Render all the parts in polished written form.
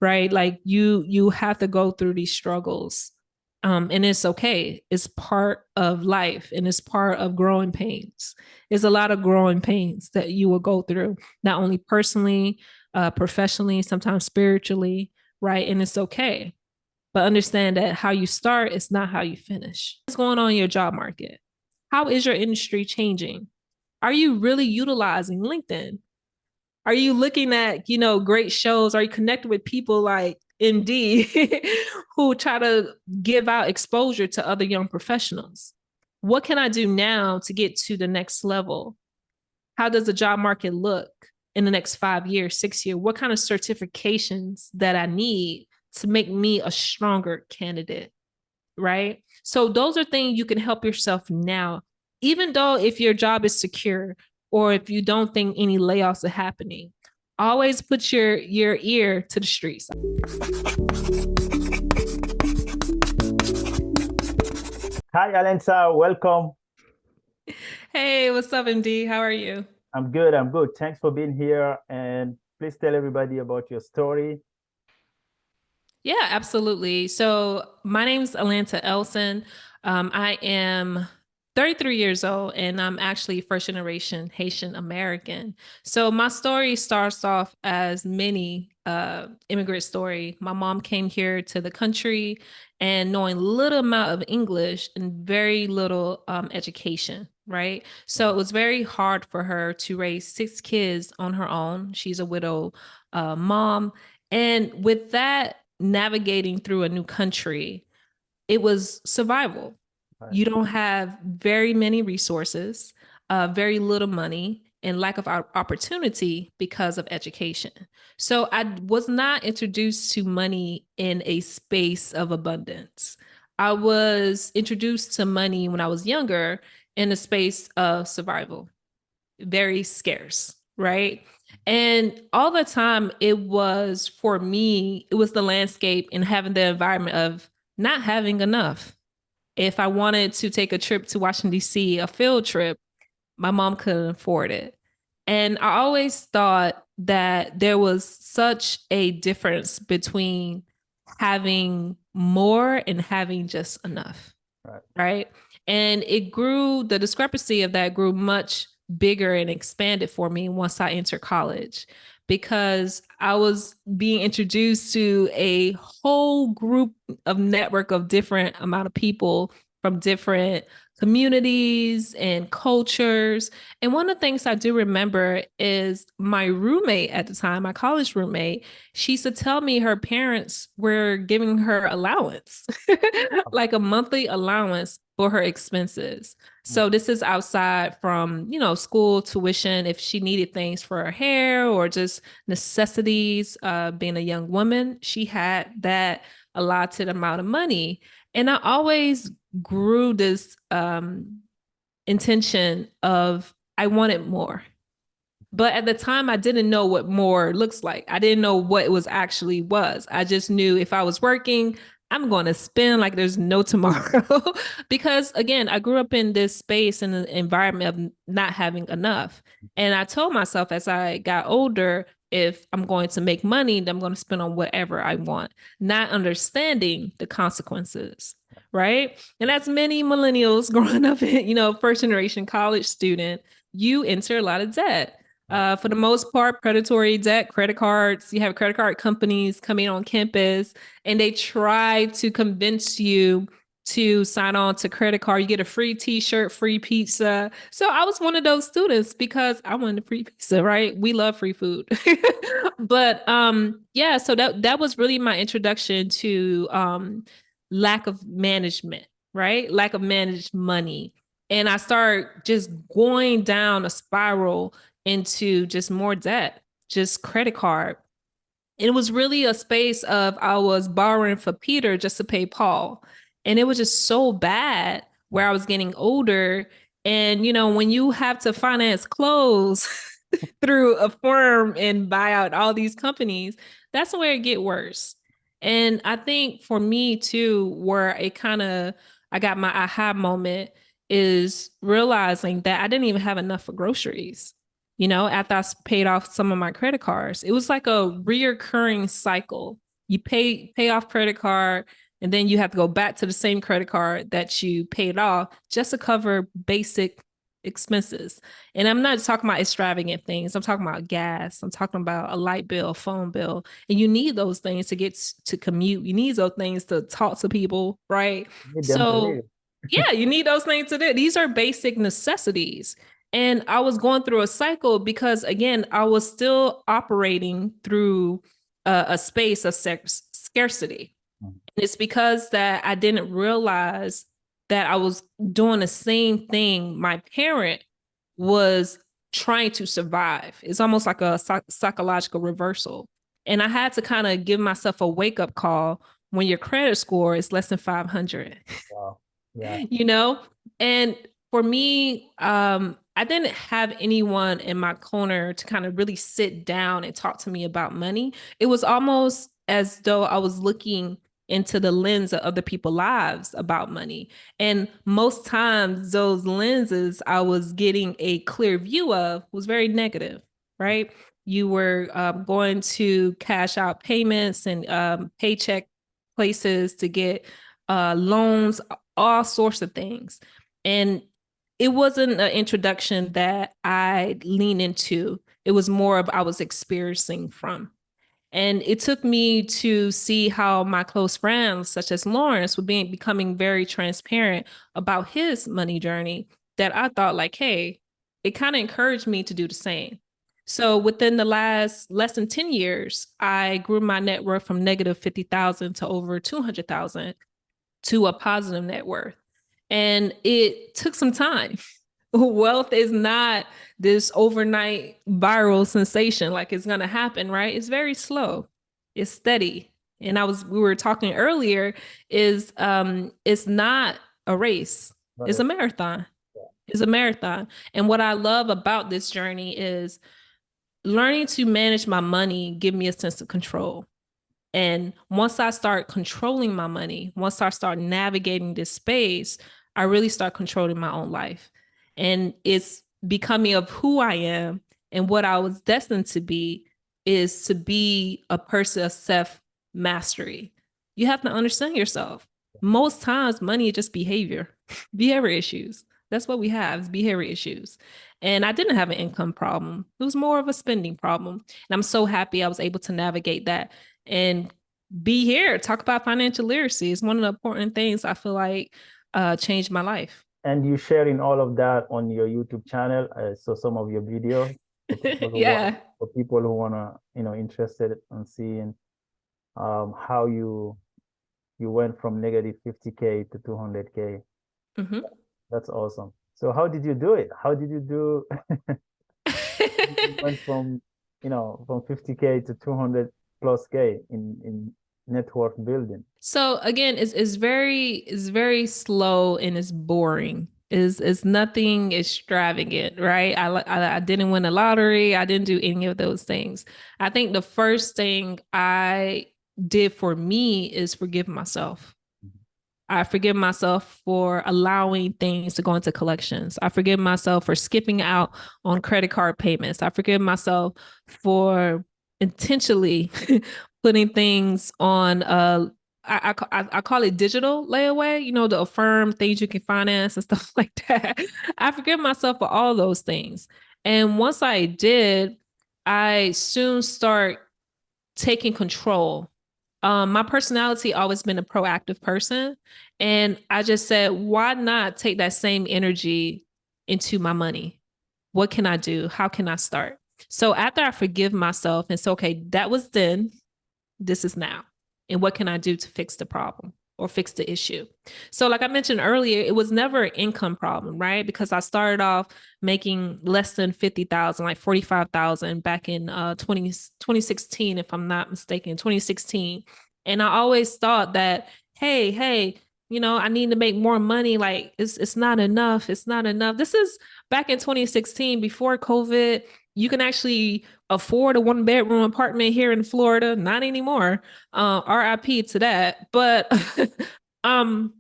right? Like you have to go through these struggles. And it's okay. It's part of life and it's part of growing pains. There's a lot of growing pains that you will go through, not only personally, professionally, sometimes spiritually, right? And it's okay. But understand that how you start is not how you finish. What's going on in your job market? How is your industry changing? Are you really utilizing LinkedIn? Are you looking at, great shows? Are you connected with people like Indeed who try to give out exposure to other young professionals? What can I do now to get to the next level? How does the job market look in the next 5 years, 6 years? What kind of certifications that I need to make me a stronger candidate? Right. So those are things you can help yourself now, even though if your job is secure or if you don't think any layoffs are happening, always put your ear to the streets. Hi, Alainta. Welcome. Hey, what's up, MD? How are you? I'm good. I'm good. Thanks for being here. And please tell everybody about your story. Yeah, absolutely. So my name is Alainta Alcin. I am 33 years old and I'm actually first generation Haitian American. So my story starts off as many immigrant story. My mom came here to the country and knowing little amount of English and very little education, right? So it was very hard for her to raise 6 kids on her own. She's a widow mom. And with that, navigating through a new country, it was survival. Right. You don't have very many resources, very little money, and lack of opportunity because of education. So I was not introduced to money in a space of abundance. I was introduced to money when I was younger in a space of survival, very scarce, right? And all the time, it was for me, it was the landscape and having the environment of not having enough. If I wanted to take a trip to Washington, D.C., a field trip, my mom couldn't afford it. And I always thought that there was such a difference between having more and having just enough. Right. Right. And it grew, the discrepancy of that grew much bigger and expanded for me once I entered college because I was being introduced to a whole group of network of different amount of people from different communities and cultures. And one of the things I do remember is my roommate at the time, my college roommate, she used to tell me her parents were giving her allowance, like a monthly allowance for her expenses. So this is outside from, school tuition, if she needed things for her hair or just necessities, being a young woman, she had that allotted amount of money. And I always grew this intention of I wanted more. But at the time, I didn't know what more looks like. I didn't know what it was actually was. I just knew if I was working, I'm going to spend like there's no tomorrow. Because again, I grew up in this space and the environment of not having enough. And I told myself as I got older, if I'm going to make money, then I'm going to spend on whatever I want, not understanding the consequences. Right. And as many millennials growing up in, first generation college student, you enter a lot of debt. For the most part, predatory debt, credit cards, you have credit card companies coming on campus and they try to convince you to sign on to credit card. You get a free t-shirt, free pizza. So I was one of those students because I wanted a free pizza, right? We love free food. But yeah, so that was really my introduction to lack of management, right? Lack of managed money. And I started just going down a spiral into just more debt, just credit card. It was really a space of I was borrowing for Peter just to pay Paul. And it was just so bad where I was getting older. And, when you have to finance clothes through a firm and buy out all these companies, that's where it get worse. And I think for me too, where I got my aha moment is realizing that I didn't even have enough for groceries. After I paid off some of my credit cards, it was like a reoccurring cycle You pay off credit card, and then you have to go back to the same credit card that you paid off just to cover basic expenses. And I'm not talking about extravagant things. I'm talking about gas. I'm talking about a light bill, phone bill. And you need those things to get to commute. You need those things to talk to people, right? Need them to So live. yeah, you need those things to do. These are basic necessities. And I was going through a cycle because, again, I was still operating through a space of scarcity. Mhm. And it's because that I didn't realize that I was doing the same thing my parent was trying to survive. It's almost like a psychological reversal. And I had to kind of give myself a wake up call when your credit score is less than 500. Wow. Yeah. You know? And for me, I didn't have anyone in my corner to kind of really sit down and talk to me about money. It was almost as though I was looking into the lens of other people's lives about money. And most times, those lenses I was getting a clear view of was very negative, right? You were going to cash out payments and paycheck places to get loans, all sorts of things. And it wasn't an introduction that I lean into. It was more of I was experiencing from. And it took me to see how my close friends, such as Lawrence, were becoming very transparent about his money journey that I thought like, hey, it kind of encouraged me to do the same. So within the last less than 10 years, I grew my net worth from negative 50,000 to over 200,000 to a positive net worth. And it took some time. Wealth is not this overnight viral sensation like it's going to happen, right? It's very slow. It's steady. And we were talking earlier is it's not a race. Got It's a it. marathon. Yeah. It's a marathon. And what I love about this journey is learning to manage my money give me a sense of control. And once I start controlling my money, once I start navigating this space, I really start controlling my own life. And it's becoming of who I am and what I was destined to be is to be a person of self mastery. You have to understand yourself. Most times, money is just behavior, behavior issues. That's what we have is behavior issues. And I didn't have an income problem. It was more of a spending problem. And I'm so happy I was able to navigate that and be here, talk about financial literacy. Is one of the important things I feel like changed my life. And you sharing all of that on your YouTube channel. So some of your videos Yeah. for people who wanna, interested in seeing how you went from negative 50K to 200K. Mhm. That's awesome. So how did you do it? How did you do? You went from 50K to 200 plus K in net worth building. So again, it's very slow and it's boring. Is nothing extravagant, right? I didn't win the lottery. I didn't do any of those things. I think the first thing I did for me is forgive myself. I forgive myself for allowing things to go into collections. I forgive myself for skipping out on credit card payments. I forgive myself for intentionally putting things on I call it digital layaway, the Affirm things you can finance and stuff like that. I forgive myself for all those things. And once I did, I soon start taking control. My personality always been a proactive person. And I just said, why not take that same energy into my money? What can I do? How can I start? So after I forgive myself and say, okay, that was then, this is now. And what can I do to fix the problem or fix the issue? So, like I mentioned earlier, it was never an income problem, right? Because I started off making less than 50,000, like 45,000 back in 2016, if I'm not mistaken, 2016. And I always thought that, hey, I need to make more money. Like it's not enough. It's not enough. This is back in 2016 before COVID. You can actually afford a 1 bedroom apartment here in Florida. Not anymore. RIP to that. But um,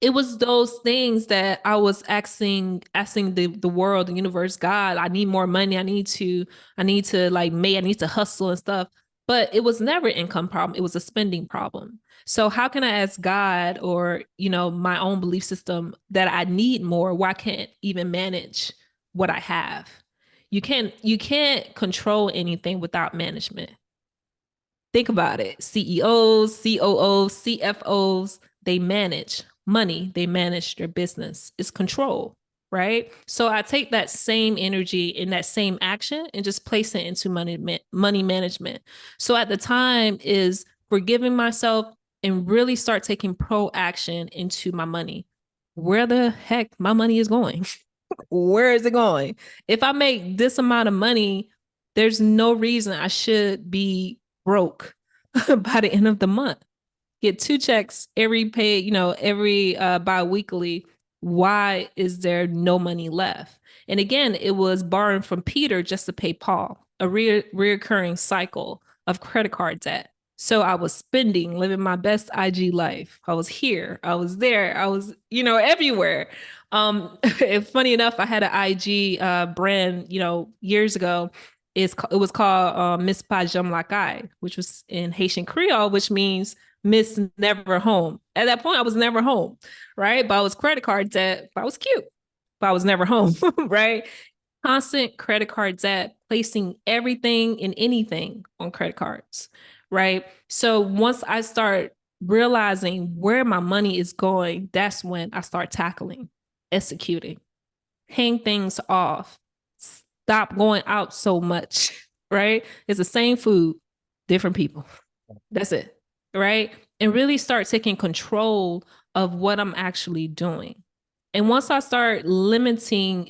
it was those things that I was asking the world, the universe, God, I need more money. I need to like I need to hustle and stuff. but it was never an income problem. It was a spending problem. So how can I ask God or, my own belief system that I need more? Why can't even manage what I have? You can't control anything without management. Think about it. CEOs, COOs, CFOs, they manage money, they manage their business. It's control, right? So I take that same energy and that same action and just place it into money management. So at the time is forgiving myself and really start taking pro action into my money. Where the heck my money is going? Where is it going? If I make this amount of money, there's no reason I should be broke by the end of the month. Get two checks every pay, every bi-weekly. Why is there no money left? And again, it was borrowing from Peter just to pay Paul, a reoccurring cycle of credit card debt. So I was spending, living my best IG life. I was here, I was there, I was, everywhere. Funny enough, I had an IG brand, years ago. It was called Miss Pajam Lakai, which was in Haitian Creole, which means Miss Never Home. At that point, I was never home, right? But I was credit card debt, but I was cute, but I was never home, right? Constant credit card debt, placing everything and anything on credit cards, right? So once I start realizing where my money is going, that's when I start tackling, executing, hang things off, stop going out so much, right? It's the same food, different people. That's it, right? And really start taking control of what I'm actually doing. And once I start limiting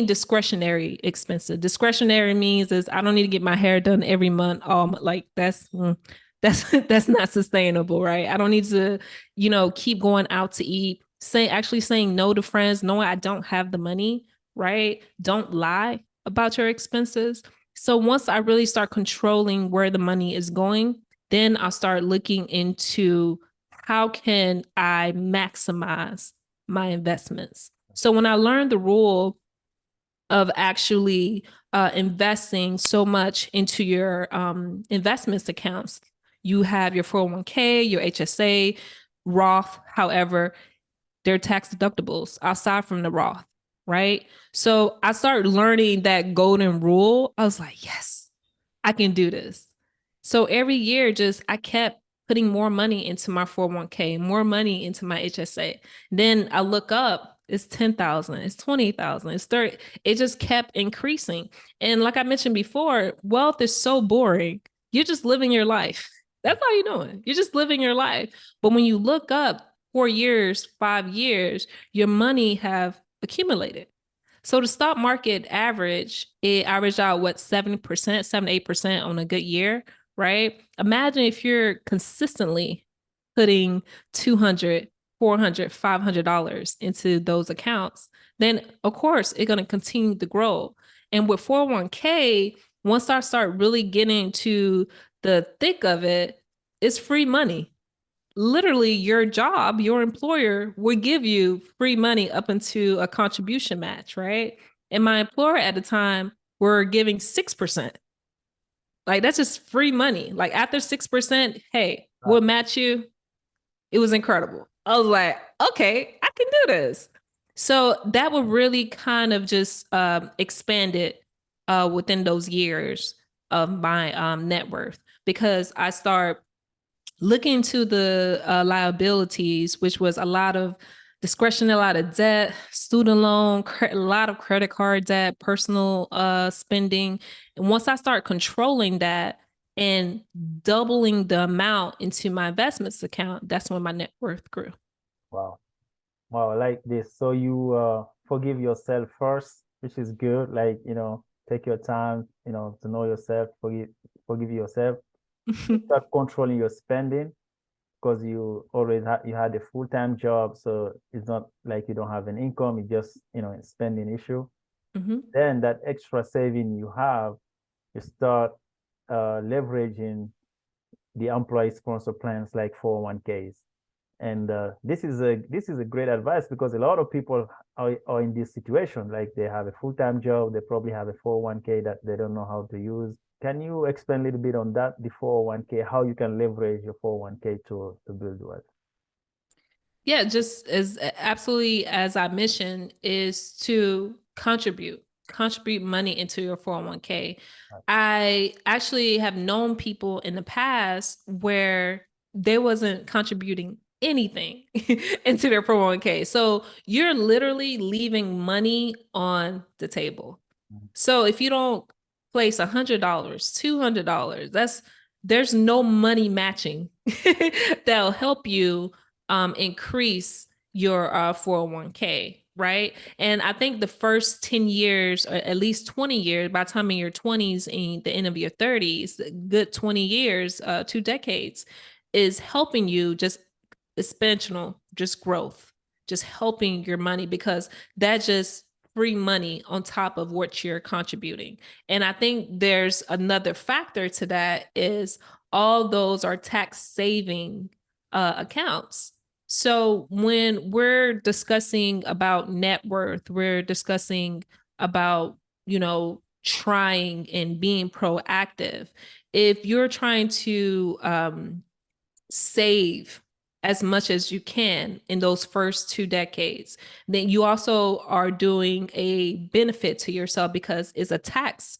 discretionary expenses. Discretionary means is I don't need to get my hair done every month. Like that's not sustainable, right? I don't need to, keep going out to eat. Saying no to friends, knowing I don't have the money, right? Don't lie about your expenses. So once I really start controlling where the money is going, then I'll start looking into how can I maximize my investments. So when I learned the rule of actually investing so much into your investments accounts, you have your 401k, your HSA, Roth, however, they're tax deductibles outside from the Roth, right? So I started learning that golden rule. I was like, yes, I can do this. So every year, just I kept putting more money into my 401k, more money into my HSA. Then I look up, it's 10,000, it's 20,000, it's 30. It just kept increasing. And like I mentioned before, wealth is so boring. You're just living your life. That's all you're doing. You're just living your life. But when you look up 4 years, 5 years, your money have accumulated. So the stock market average, it averaged out what, 7%, 8% on a good year, right? Imagine if you're consistently putting 200, 400, $500 into those accounts, then of course it's going to continue to grow. And with 401k, once I start really getting to the thick of it, it's free money. Literally your job, your employer would give you free money up into a contribution match, right? And my employer at the time were giving 6%. Like that's just free money. Like after 6%, hey, we'll match you. It was incredible. I was like, okay, I can do this. So that would really kind of just expand it within those years of my net worth because I start looking to the liabilities, which was a lot of discretion, a lot of debt, student loan, a lot of credit card debt, personal spending. And once I start controlling that and doubling the amount into my investments account, that's when my net worth grew. Wow. Wow, I like this. So you forgive yourself first, which is good. Like, take your time, to know yourself, forgive yourself. Start controlling your spending because you had a full-time job, so it's not like you don't have an income, it's just, a spending issue. Mhm. Then that extra saving you have, you start leveraging the employee sponsor plans like 401ks. And this is a great advice because a lot of people are in this situation. Like they have a full-time job, they probably have a 401k that they don't know how to use. Can you explain a little bit on that, the 401k, how you can leverage your 401k to build wealth? Yeah, just as absolutely as I mentioned, is to contribute money into your 401k. I actually have known people in the past where they wasn't contributing anything into their 401k. So you're literally leaving money on the table. Mhm. So if you don't place $100, $200, there's no money matching that'll help you increase your 401k, right? And I think the first 10 years, or at least 20 years, by the time in your 20s and the end of your 30s, good 20 years, 2 decades, is helping you just exponential, just growth, just helping your money, because that just free money on top of what you're contributing. And I think there's another factor to that is all those are tax saving accounts. So when we're discussing about net worth, we're discussing about, trying and being proactive. If you're trying to save as much as you can in those first 2 decades, then you also are doing a benefit to yourself because it's a tax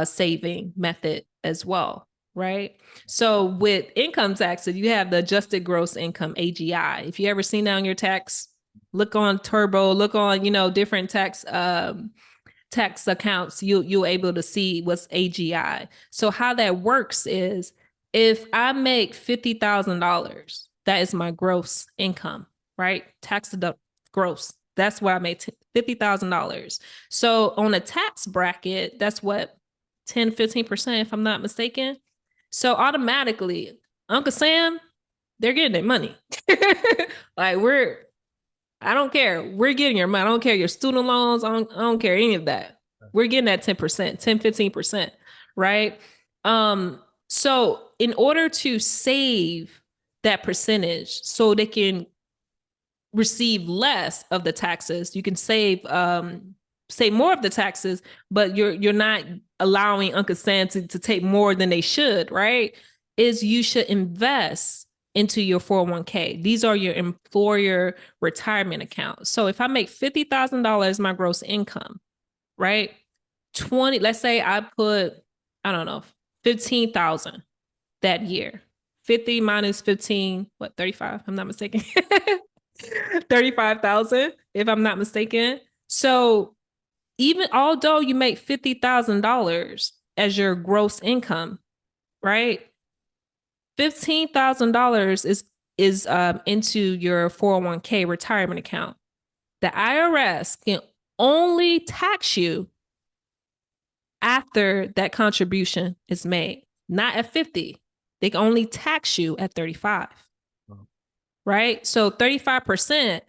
saving method as well, right? So with income taxes, you have the adjusted gross income, AGI. If you ever seen that on your tax, look on Turbo, look on, different tax accounts, you'll able to see what's AGI. So how that works is if I make $50,000, that is my gross income, right? Tax deduct gross. That's where I made $50,000. So on a tax bracket, that's what 10, 15%, if I'm not mistaken. So automatically, Uncle Sam, they're getting their money. Like I don't care. We're getting your money. I don't care your student loans. I don't care any of that. We're getting that 10%, 10, 15%, right? So in order to save that percentage so they can receive less of the taxes, you can save more of the taxes, but you're not allowing Uncle Sam to take more than they should, right? Is you should invest into your 401k. These are your employer retirement accounts. So if I make $50,000 my gross income, right? 20, let's say I put, I don't know, 15,000 that year. 50 minus 15, what, 35? I'm not mistaken. 35,000, if I'm not mistaken. So even although you make $50,000 as your gross income, right? $15,000 is into your 401k retirement account. The IRS can only tax you after that contribution is made, not at 50. They can only tax you at 35. Right? So 35%,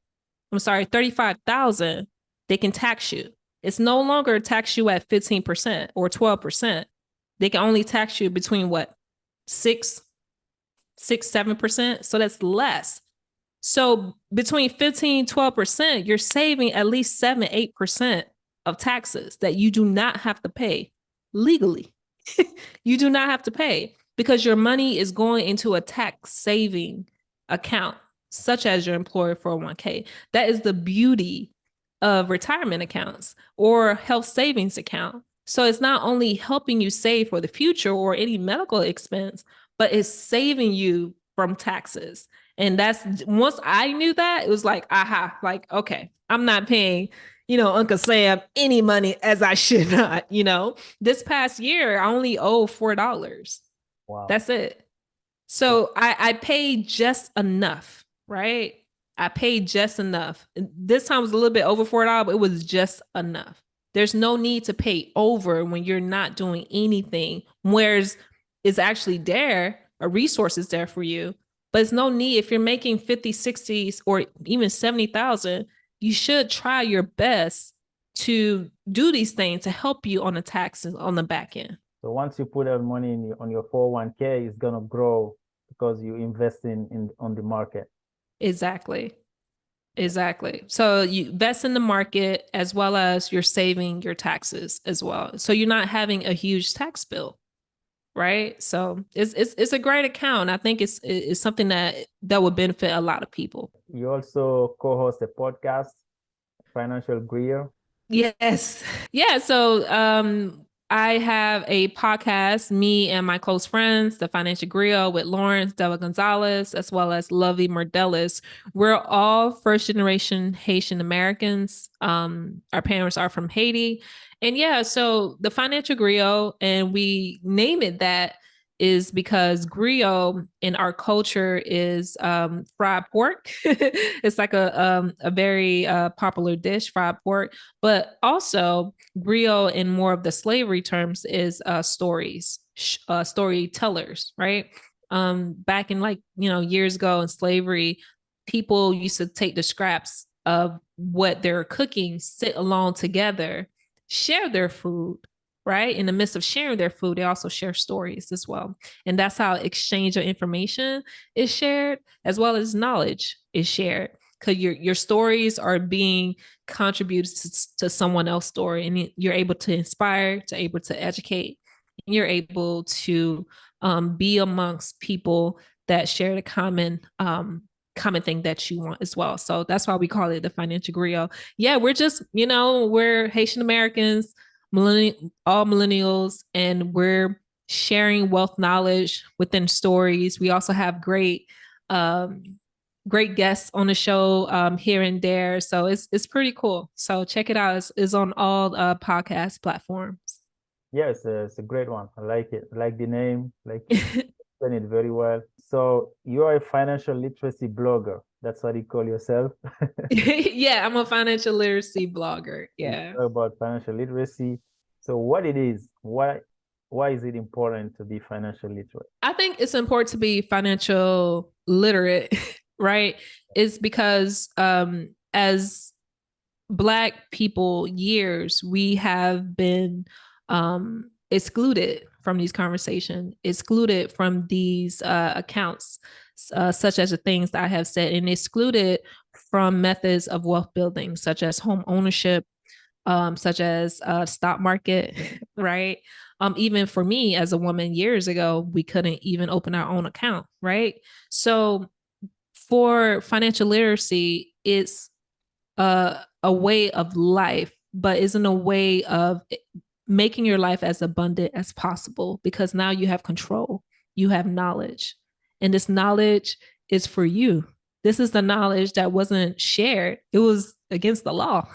I'm sorry, 35,000, they can tax you. It's no longer tax you at 15% or 12%. They can only tax you between what? 7%. So that's less. So between 15, 12%, you're saving at least 7, 8% of taxes that you do not have to pay legally. You do not have to pay because your money is going into a tax saving account, such as your employer 401k. That is the beauty of retirement accounts or health savings account. So it's not only helping you save for the future or any medical expense, but it's saving you from taxes. And that's once I knew that, it was like, aha, like, okay, I'm not paying, Uncle Sam any money as I should not, This past year, I only owe $4. Wow. That's it. So I paid just enough, right? I paid just enough. This time was a little bit over $4, but it was just enough. There's no need to pay over when you're not doing anything. Whereas it's actually there, a resource is there for you, but it's no need. If you're making 50, 60s, or even 70,000, you should try your best to do these things to help you on the taxes on the back end. So once you put that money on your 401k, it's gonna grow because you invest in on the market. Exactly. Exactly. So you invest in the market as well as you're saving your taxes as well. So you're not having a huge tax bill. right? So it's a great account. I think it's something that would benefit a lot of people. You also co-host a podcast, Financial Greer. Yes. Yeah. So I have a podcast, me and my close friends, the Financial Grill with Lawrence Della Gonzalez, as well as Lovey Mordelis. We're all first generation Haitian Americans. Our parents are from Haiti. And yeah, so the Financial Grill, and we name it that is because griot in our culture is fried pork. It's like a very popular dish, fried pork. But also, griot in more of the slavery terms is stories, storytellers, right? Back in like, years ago in slavery, people used to take the scraps of what they're cooking, sit along together, share their food, right? In the midst of sharing their food, they also share stories as well. And that's how exchange of information is shared, as well as knowledge is shared. Because your stories are being contributed to someone else's story, and you're able to inspire, to able to educate, and you're able to be amongst people that share the common thing that you want as well. So that's why we call it the Financial Griot. Yeah, we're just, we're Haitian Americans, all millennials, and we're sharing wealth knowledge within stories. We also have um, great guests on the show here and there. So it's pretty cool. So check it out. It's on all podcast platforms. Yes, it's a great one. I like it. I like the name. Like you explain it very well. So you are a financial literacy blogger. That's what you call yourself. Yeah, I'm a financial literacy blogger. You Yeah. talk about financial literacy. So what it is, why is it important to be financial literate? I think it's important to be financial literate, right? It's because as Black people years, we have been excluded from these conversations, excluded from these accounts, such as the things that I have said, and excluded from methods of wealth building, such as home ownership, such as stock market, right? Even for me as a woman years ago, we couldn't even open our own account, right? So for financial literacy, it's a way of life, but isn't a way of making your life as abundant as possible, because now you have control, you have knowledge, and this knowledge is for you. This is the knowledge that wasn't shared. It was against the law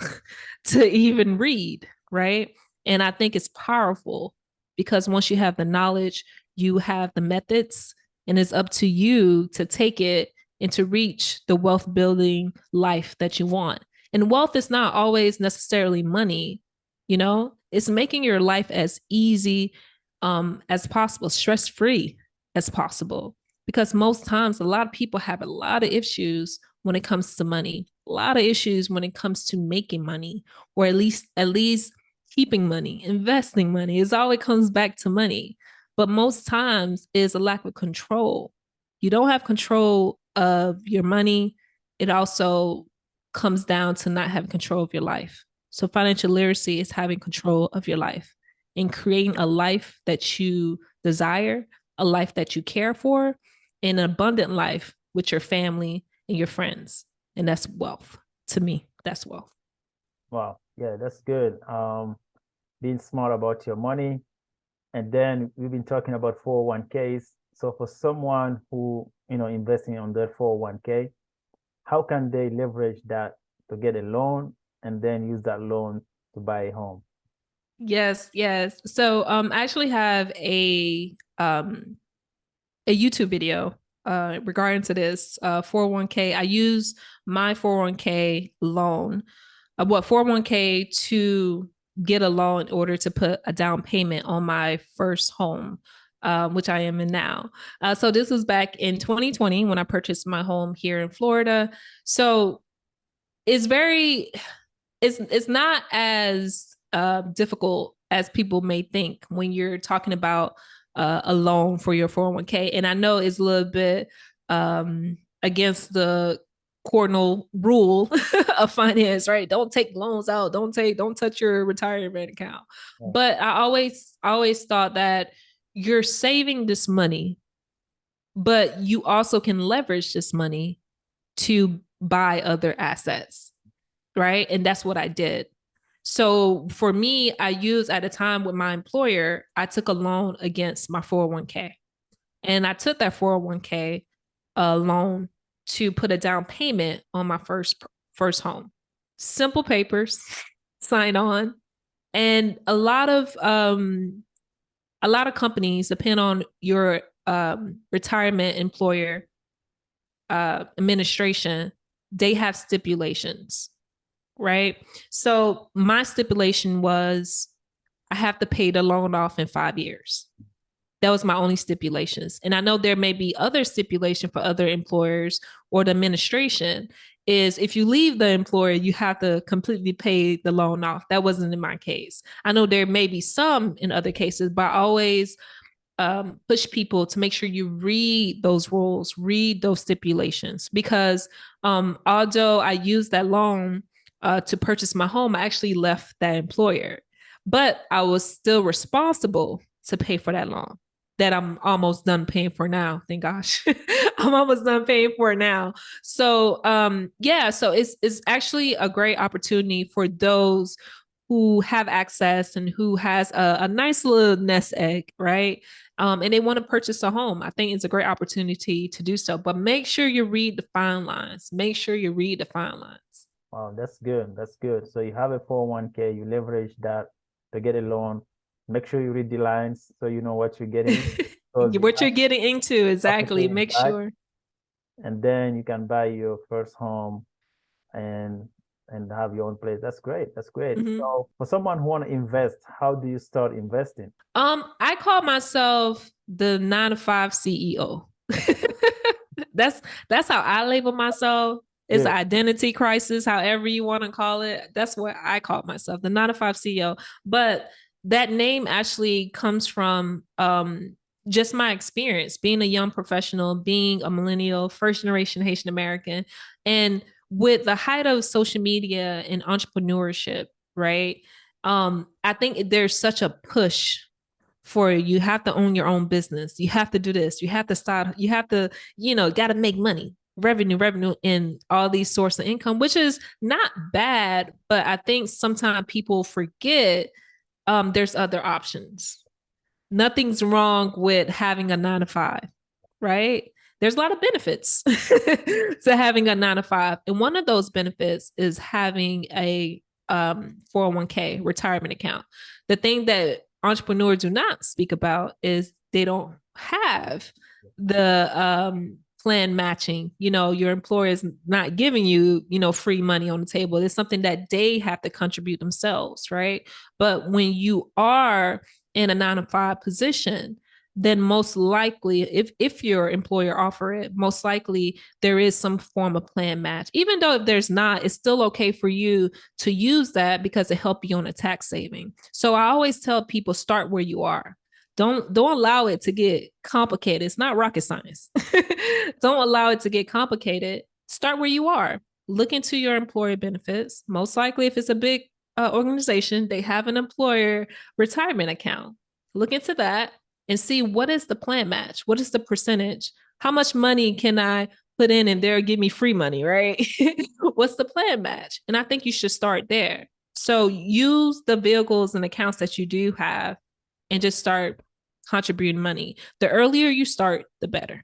to even read, right? And I think it's powerful because once you have the knowledge, you have the methods, and it's up to you to take it and to reach the wealth building life that you want. And wealth is not always necessarily money, it's making your life as easy as possible, stress free as possible. Because most times, a lot of people have a lot of issues when it comes to money, a lot of issues when it comes to making money, or at least keeping money, investing money. It always comes back to money. But most times is a lack of control. You don't have control of your money. It also comes down to not having control of your life. So financial literacy is having control of your life and creating a life that you desire, a life that you care for, an abundant life with your family and your friends. And that's wealth. To me, that's wealth. Wow. Yeah, that's good. Being smart about your money. And then we've been talking about 401ks. So for someone who, investing on their 401k, how can they leverage that to get a loan and then use that loan to buy a home? Yes, yes. So I actually have a YouTube video regarding to this 401k. I use my 401k loan, 401k to get a loan in order to put a down payment on my first home, which I am in now. So this was back in 2020 when I purchased my home here in Florida. So it's very, it's not as difficult as people may think when you're talking about a loan for your 401k. And I know it's a little bit against the cardinal rule of finance, right? Don't take loans out. Don't touch your retirement account. Yeah. But I always thought that you're saving this money, but you also can leverage this money to buy other assets, right? And that's what I did. So for me, I used at a time with my employer, I took a loan against my 401k. And I took that 401k loan to put a down payment on my first home. Simple papers, sign on. And a lot of companies depend on your retirement employer administration, they have stipulations, right? So my stipulation was I have to pay the loan off in 5 years. That was my only stipulations. And I know there may be other stipulation for other employers or the administration is if you leave the employer, you have to completely pay the loan off. That wasn't in my case. I know there may be some in other cases, but I always push people to make sure you read those rules, read those stipulations, because although I used that loan to purchase my home, I actually left that employer, but I was still responsible to pay for that loan that I'm almost done paying for now. Thank gosh. I'm almost done paying for it now. So yeah, so it's actually a great opportunity for those who have access and who has a nice little nest egg, right? And they want to purchase a home. I think it's a great opportunity to do so. But make sure you read the fine lines. Make sure you read the fine lines. Wow, that's good. That's good. So you have a 401k, you leverage that to get a loan. Make sure you read the lines so you know what you're getting. Because you What you're getting into, have to pay exactly. it Make back, sure. and then you can buy your first home and have your own place. That's great. That's great. Mhm. So for someone who want to invest, how do you start investing? I call myself the 9 to 5 CEO. that's that's how I label myself. It's an Good. identity crisis, however you want to call it. That's what I call myself, the 9 to 5 CEO. But that name actually comes from just my experience being a young professional, being a millennial, first generation Haitian American, and with the height of social media and entrepreneurship, right? I think there's such a push for you have to own your own business. You have to do this. You have to start, you have to, got to make money, revenue, and all these sources of income, which is not bad. But I think sometimes people forget there's other options. Nothing's wrong with having a 9 to 5, right? There's a lot of benefits to having a 9 to 5. And one of those benefits is having a 401k retirement account. The thing that entrepreneurs do not speak about is they don't have the plan matching. Your employer is not giving you, free money on the table. It's something that they have to contribute themselves, right? But when you are in a 9 to 5 position, then most likely, if your employer offer it, most likely there is some form of plan match. Even though if there's not, it's still okay for you to use that because it helps you on a tax saving. So I always tell people start where you are. Don't allow it to get complicated. It's not rocket science. Don't allow it to get complicated. Start where you are. Look into your employer benefits. Most likely, if it's a big organization, they have an employer retirement account. Look into that and see what is the plan match? What is the percentage? How much money can I put in and they'll give me free money, right? What's the plan match? And I think you should start there. So use the vehicles and accounts that you do have and just start contributing money. The earlier you start, the better.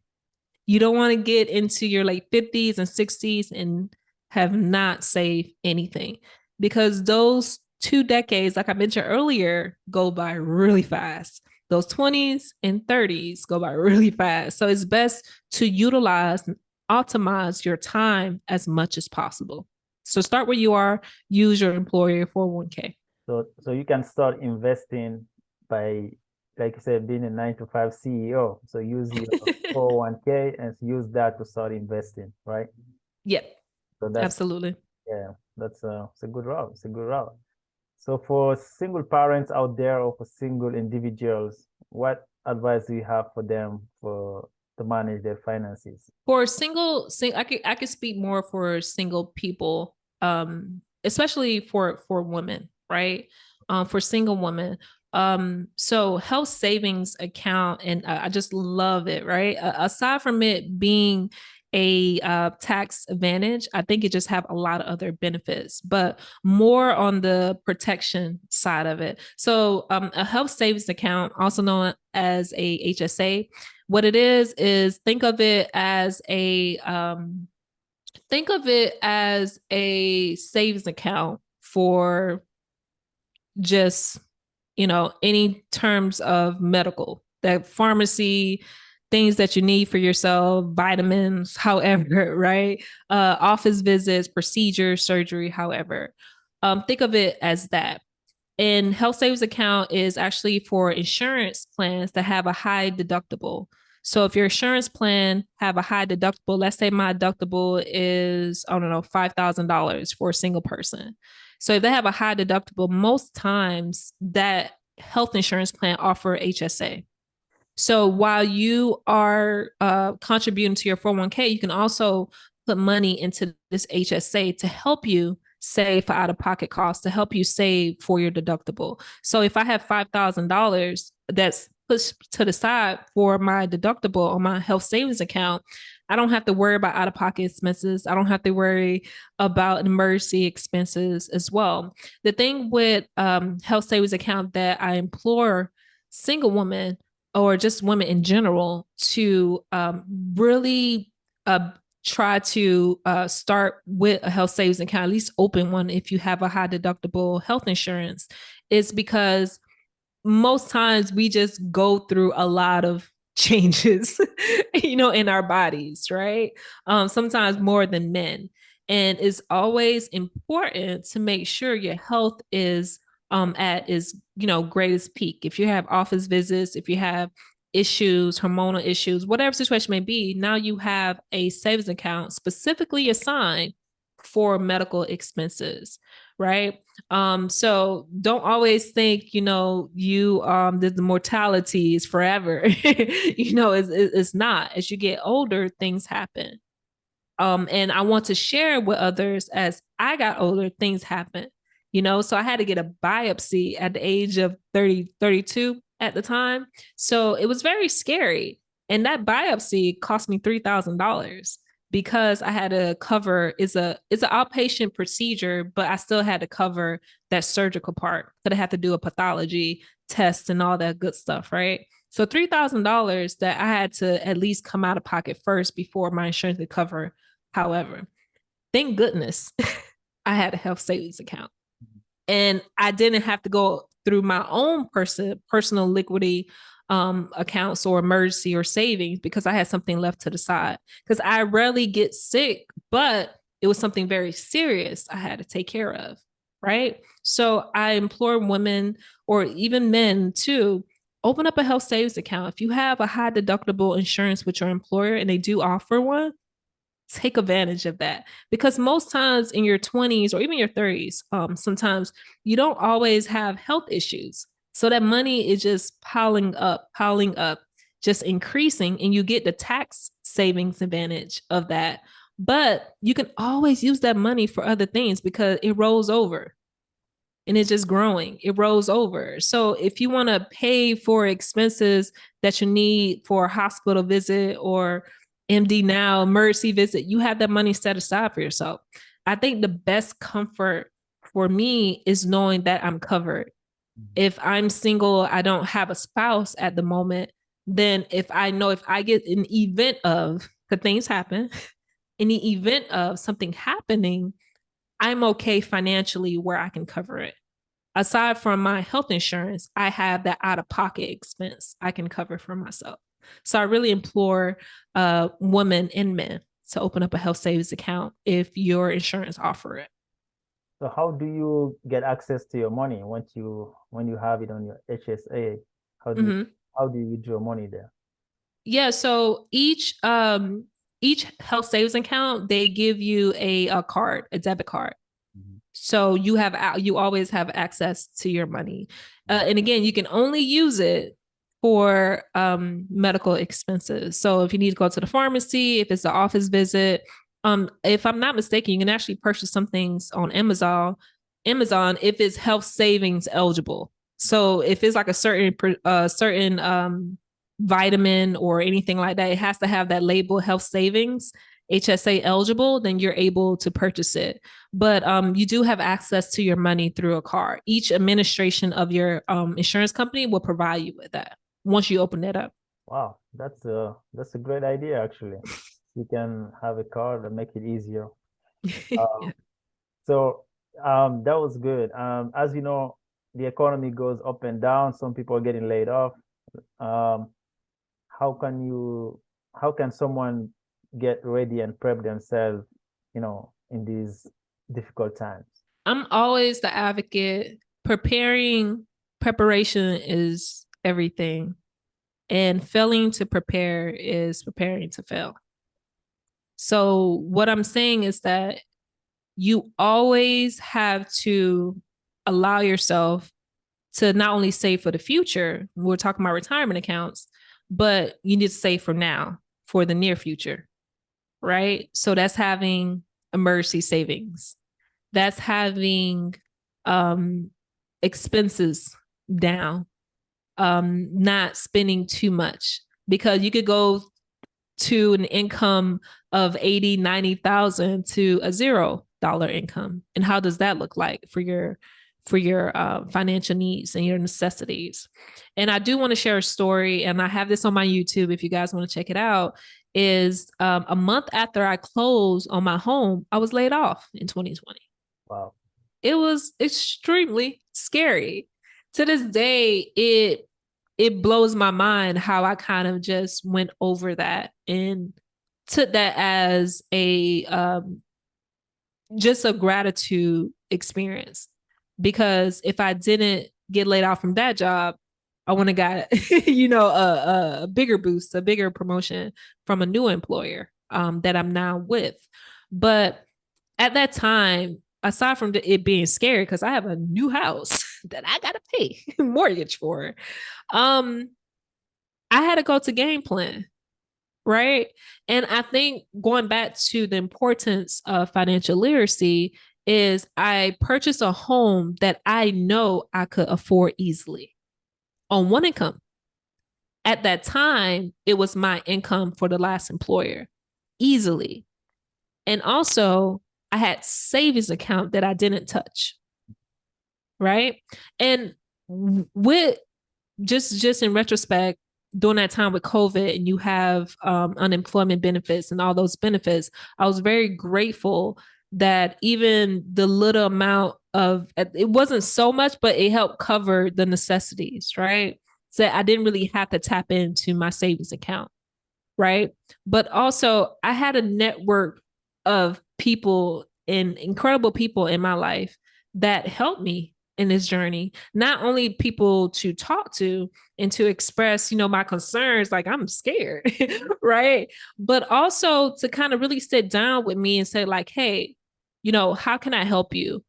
You don't want to get into your late 50s and 60s and have not saved anything because those 2 decades, like I mentioned earlier, go by really fast. Those 20s and 30s go by really fast. So it's best to utilize and optimize your time as much as possible. So start where you are, use your employer 401k. So you can start investing by, like you said, being a 9 to 5 CEO. So use your 401k and use that to start investing, right? Yep, So that's, absolutely. yeah, it's a good route. It's a good route. So for single parents out there or for single individuals, what advice do you have for them to manage their finances? For I could speak more for single people, especially for women, right? For single women, So health savings account, and I just love it, right? Aside from it being a tax advantage, I think it just have a lot of other benefits, but more on the protection side of it. So a health savings account, also known as a HSA, what it is think of it as a savings account for just, any terms of medical, that pharmacy, things that you need for yourself, vitamins, however, right? Office visits, procedures, surgery, however. Think of it as that. And health savings account is actually for insurance plans that have a high deductible. So if your insurance plan have a high deductible, let's say my deductible is, I don't know, $5,000 for a single person. So if they have a high deductible, most times that health insurance plan offer HSA. So while you are contributing to your 401k, you can also put money into this HSA to help you save for out of pocket costs, to help you save for your deductible. So if I have $5,000 that's put to the side for my deductible on my health savings account, I don't have to worry about out of pocket expenses. I don't have to worry about emergency expenses as well. The thing with health savings account that I implore single women or just women in general to really try to start with a health savings account, at least open one if you have a high deductible health insurance, is because most times we just go through a lot of changes, in our bodies, right? Sometimes more than men. And it's always important to make sure your health is at is, greatest peak. If you have office visits, if you have issues, hormonal issues, whatever situation may be, now you have a savings account specifically assigned for medical expenses, right? So don't always think, the mortality is forever. It's not. As you get older, things happen. And I want to share with others as I got older, things happen, so I had to get a biopsy at the age of 30, 32 at the time. So it was very scary. And that biopsy cost me $3,000 because I had to cover it's an outpatient procedure, but I still had to cover that surgical part because I had to do a pathology test and all that good stuff, right? So $3,000 that I had to at least come out of pocket first before my insurance could cover. However, thank goodness I had a health savings account. And I didn't have to go through my own personal liquidity accounts or emergency or savings because I had something left to the side. Because I rarely get sick, but it was something very serious I had to take care of. Right. So I implore women or even men to open up a health savings account. If you have a high deductible insurance with your employer and they do offer one, take advantage of that, because most times in your 20s or even your 30s, sometimes you don't always have health issues, so that money is just piling up, just increasing, and you get the tax savings advantage of that. But you can always use that money for other things because it rolls over and it's just growing. It rolls over. So if you want to pay for expenses that you need for a hospital visit or MD now, emergency visit, you have that money set aside for yourself. I think the best comfort for me is knowing that I'm covered. If I'm single, I don't have a spouse at the moment, then if I know if I get an event of, because things happen, in the event of something happening, I'm okay financially where I can cover it. Aside from my health insurance, I have that out of pocket expense I can cover for myself. So I really implore women and men to open up a health savings account if your insurance offer it. So how do you get access to your money when you have it on your HSA? How do you Mm-hmm. how do you withdraw money there? Yeah, so each health savings account, they give you a card, a debit card. Mhm. So you always have access to your money. And again, you can only use it for medical expenses. So if you need to go to the pharmacy, if it's an office visit, if I'm not mistaken, you can actually purchase some things on Amazon if it's health savings eligible. So if it's like a certain vitamin or anything like that, it has to have that label health savings, HSA eligible, then you're able to purchase it. But you do have access to your money through a card. Each administration of your insurance company will provide you with that once you open it up. Wow, that's a great idea actually. You can have a card and make it easier. Yeah. Um, so that was good. As you know, the economy goes up and down. Some people are getting laid off. Um, how can you how can someone get ready and prep themselves, in these difficult times? I'm always the advocate. Preparation is everything. And failing to prepare is preparing to fail. So, what I'm saying is that you always have to allow yourself to not only save for the future, we're talking about retirement accounts, but you need to save for now, for the near future, right? So, that's having emergency savings, that's having um, expenses down, not spending too much, because you could go to an income of 80, 90,000 to a $0 income. And how does that look like for your financial needs and your necessities? And I do want to share a story, and I have this on my YouTube if you guys want to check it out. Is a month after I closed on my home, I was laid off in 2020. Wow. It was extremely scary. To this day, it blows my mind how I kind of just went over that and took that as a just a gratitude experience. Because if I didn't get laid off from that job, I want to got a bigger boost, a bigger promotion from a new employer that I'm now with. But at that time, aside from it being scary, because I have a new house that I gotta pay mortgage for, um, I had to go to game plan, right? And I think going back to the importance of financial literacy is I purchased a home that I know I could afford easily on one income. At that time, it was my income for the last employer easily. And also, I had savings account that I didn't touch, right? And with just in retrospect, during that time with COVID, and you have unemployment benefits and all those benefits, I was very grateful that even the little amount of it wasn't so much, but it helped cover the necessities, right? So I didn't really have to tap into my savings account, right? But also, I had a network of people and incredible people in my life that helped me in this journey. Not only people to talk to and to express, my concerns, like I'm scared, right? But also to kind of really sit down with me and say, like, hey, how can I help you?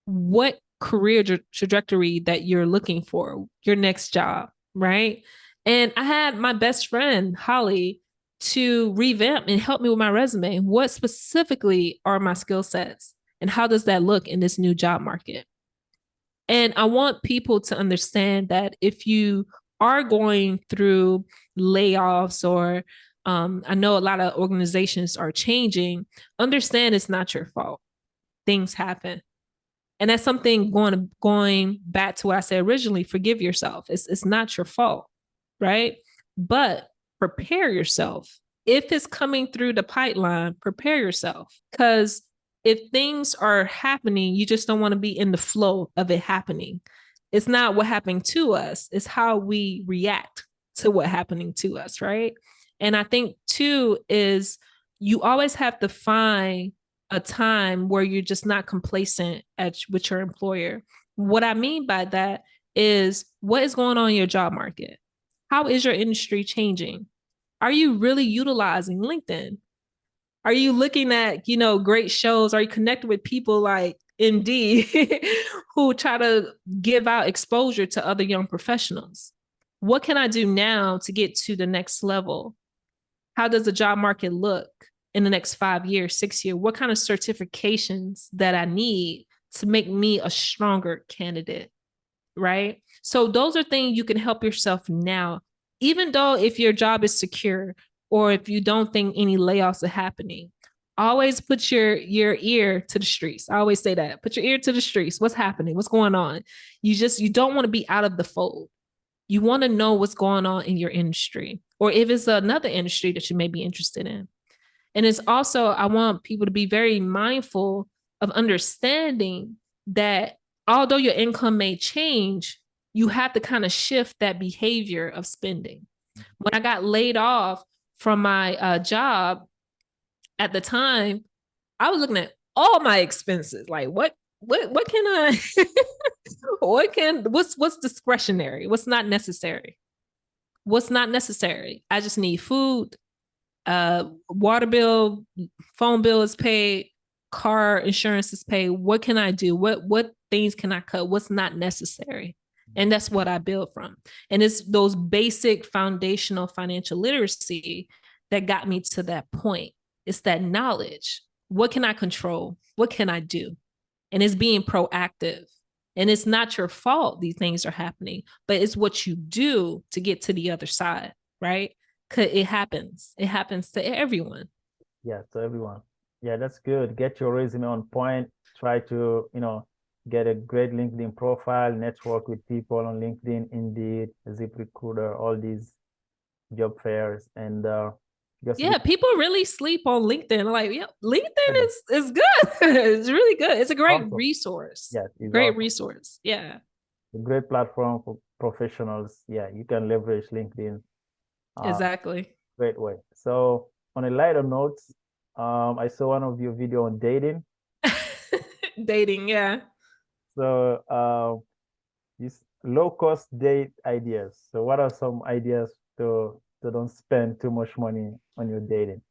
What career trajectory that you're looking for, your next job, right? And I had my best friend, Holly, to revamp and help me with my resume. What specifically are my skill sets? And how does that look in this new job market? And I want people to understand that if you are going through layoffs or I know a lot of organizations are changing, understand it's not your fault. Things happen. And that's something going back to what I said originally, forgive yourself. It's not your fault, right? But prepare yourself. If it's coming through the pipeline, prepare yourself. Because if things are happening, you just don't want to be in the flow of it happening. It's not what happened to us, it's how we react to what happening to us, right? And I think too is you always have to find a time where you're just not complacent with your employer. What I mean by that is what is going on in your job market? How is your industry changing? Are you really utilizing LinkedIn? Are you looking at, great shows? Are you connected with people like Indeed who try to give out exposure to other young professionals? What can I do now to get to the next level? How does the job market look in the next 5 years, 6 years? What kind of certifications that I need to make me a stronger candidate? right? So those are things you can help yourself now, even though if your job is secure or if you don't think any layoffs are happening. Always put your ear to the streets. I always say that. Put your ear to the streets. What's happening? What's going on? You don't want to be out of the fold. You want to know what's going on in your industry, or if it's another industry that you may be interested in. And it's also, I want people to be very mindful of understanding that although your income may change, you have to kind of shift that behavior of spending. When I got laid off from my job at the time, I was looking at all my expenses. Like, what can I what's discretionary? What's not necessary? What's not necessary? I just need food, water bill, phone bill is paid, car insurance is paid. What can I do? What things can I cut? What's not necessary? And that's what I build from. And it's those basic foundational financial literacy that got me to that point. It's that knowledge. What can I control? What can I do? And it's being proactive. And it's not your fault these things are happening, but it's what you do to get to the other side, right? Because it happens. It happens to everyone. Yeah, to everyone. Yeah, that's good. Get your resume on point. Try to, get a great LinkedIn profile, network with people on LinkedIn, Indeed, ZipRecruiter, all these job fairs. And yeah, people really sleep on LinkedIn. Like, yeah, LinkedIn is good. It's really good. It's a great awesome. resource. Yes, it's great awesome. resource. Yeah. A great platform for professionals. Yeah, you can leverage LinkedIn. Exactly. Great way. So on a lighter note, I saw one of your video on dating. Dating, yeah. So these low cost date ideas. So what are some ideas to don't spend too much money on your dating?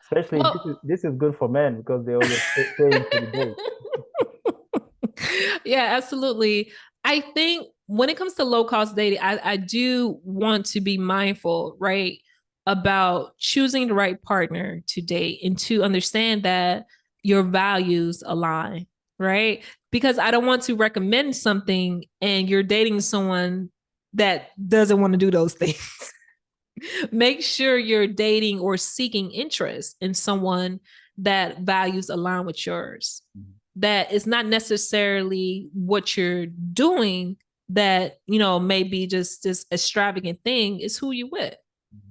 Especially this is good for men because they always pay into the date. Yeah, absolutely. I think when it comes to low cost dating, I do want to be mindful, right, about choosing the right partner to date and to understand that your values align, right? Because I don't want to recommend something and you're dating someone that doesn't want to do those things. Make sure you're dating or seeking interest in someone that values align with yours. That is not necessarily what you're doing that, may be just this extravagant thing. Is who you with,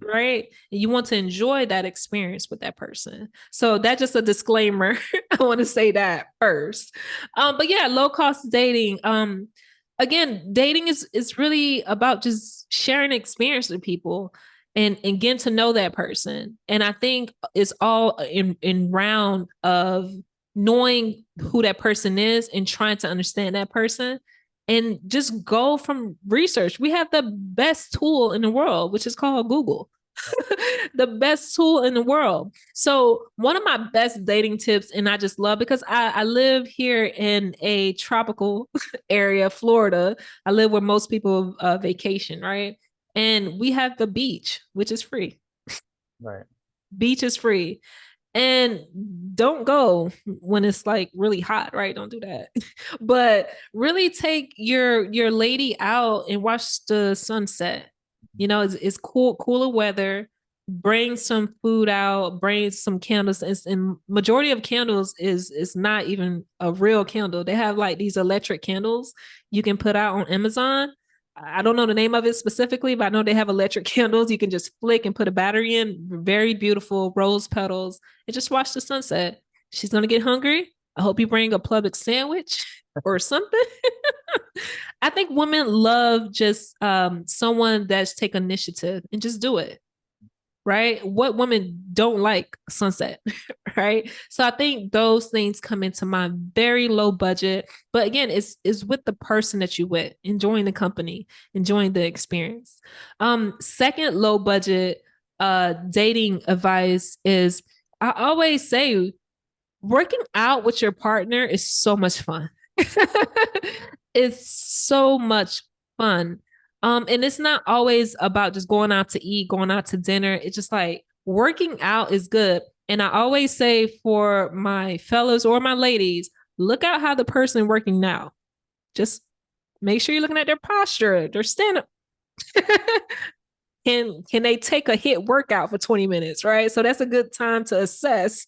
right? And you want to enjoy that experience with that person. So that's just a disclaimer. I want to say that first. But yeah, low cost dating. Again, dating is really about just sharing experience with people and getting to know that person. And I think it's all in round of knowing who that person is and trying to understand that person and just go from research. We have the best tool in the world, which is called Google. The best tool in the world. So one of my best dating tips, and I just love because I live here in a tropical area, Florida. I live where most people vacation, right? And we have the beach, which is free. Right. Beach is free. And don't go when it's like really hot, right? Don't do that. But really take your lady out and watch the sunset. It's cool, cooler weather. Bring some food out, bring some candles. And majority of candles is not even a real candle. They have like these electric candles you can put out on Amazon. I don't know the name of it specifically, but I know they have electric candles you can just flick and put a battery in. Very beautiful rose petals, and just watch the sunset. She's gonna get hungry. I hope you bring a Publix sandwich or something. I think women love just someone that's take initiative and just do it. Right? What women don't like sunset, right? So I think those things come into my very low budget. But again, it's with the person that you with, enjoying the company, enjoying the experience. Second low budget dating advice is I always say working out with your partner is so much fun. It's so much fun. And it's not always about just going out to eat, going out to dinner. It's just like working out is good. And I always say for my fellas or my ladies, look out how the person working now. Just Make sure you're looking at their posture, their stand up. Can they take a hit workout for 20 minutes, right? So that's a good time to assess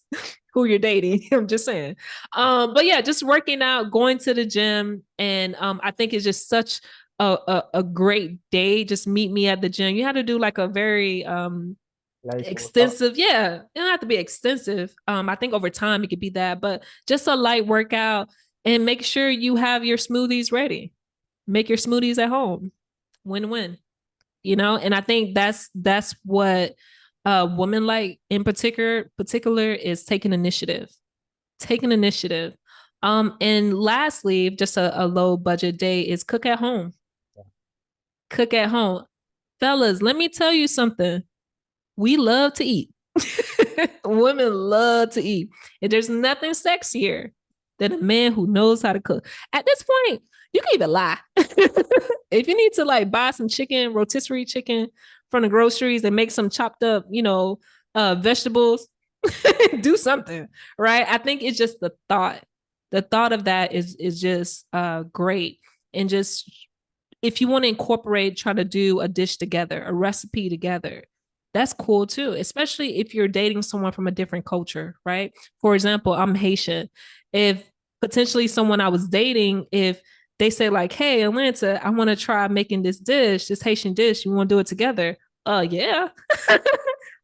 who you're dating. I'm just saying. But yeah, just working out, going to the gym. And I think it's just such a great day. Just meet me at the gym. You have to do like a very Like workout. extensive. Yeah, it don't have to be extensive. I think over time it could be that, but just a light workout, and make sure you have your smoothies ready. Make your smoothies at home. Win-win. And I think that's what women like in particular is taking initiative. And lastly, just a low budget day is cook at home. Cook at home. Fellas, let me tell you something. We love to eat. Women love to eat. And there's nothing sexier than a man who knows how to cook. At this point, you can even lie. If you need to like buy some chicken, rotisserie chicken from the groceries and make some chopped up, vegetables, do something, right? I think it's just the thought. The thought of that is just great. And just if you want to incorporate, try to do a dish together, a recipe together, that's cool too, especially if you're dating someone from a different culture, right? For example, I'm Haitian. If potentially someone I was dating, if they say like, hey, Alainta, I want to try making this dish, this Haitian dish, you want to do it together? Yeah,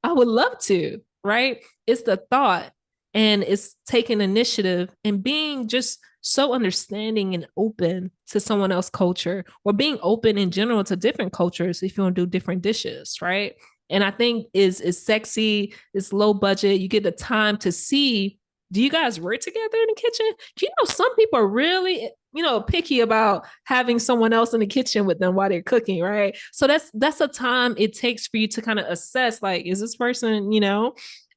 I would love to, right? It's the thought, and it's taking initiative and being just so understanding and open to someone else's culture, or being open in general to different cultures if you want to do different dishes, right? And I think is sexy, it's low budget. You get the time to see, do you guys work together in the kitchen? Some people are really, picky about having someone else in the kitchen with them while they're cooking, right? So that's a time it takes for you to kind of assess, like, is this person,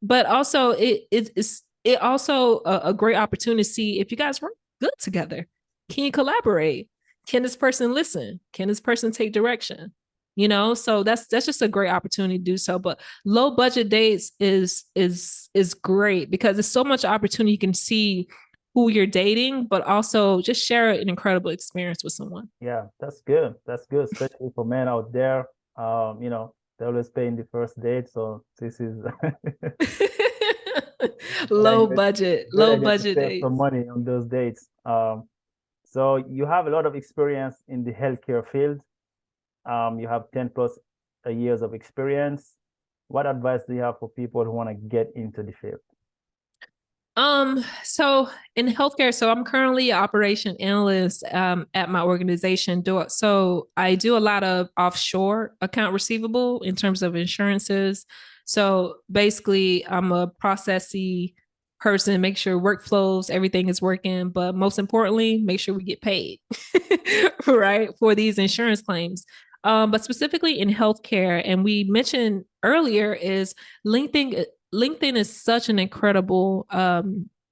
but also it also a great opportunity to see if you guys work good together. Can you collaborate? Can this person listen? Can this person take direction? So that's just a great opportunity to do so. But low budget dates is great because there's so much opportunity. You can see who you're dating, but also just share an incredible experience with someone. Yeah, that's good. That's good, especially for men out there. They always pay in the first date, so this is Low budget, good low idea to budget save some dates. money on those dates. So you have a lot of experience in the healthcare field. You have 10 plus years of experience. What advice do you have for people who want to get into the field? So in healthcare, so I'm currently an operation analyst at my organization. So I do a lot of offshore account receivable in terms of insurances. So basically, I'm a processy person, make sure workflows, everything is working, but most importantly, make sure we get paid, right, for these insurance claims. But specifically in healthcare, and we mentioned earlier, is LinkedIn is such an incredible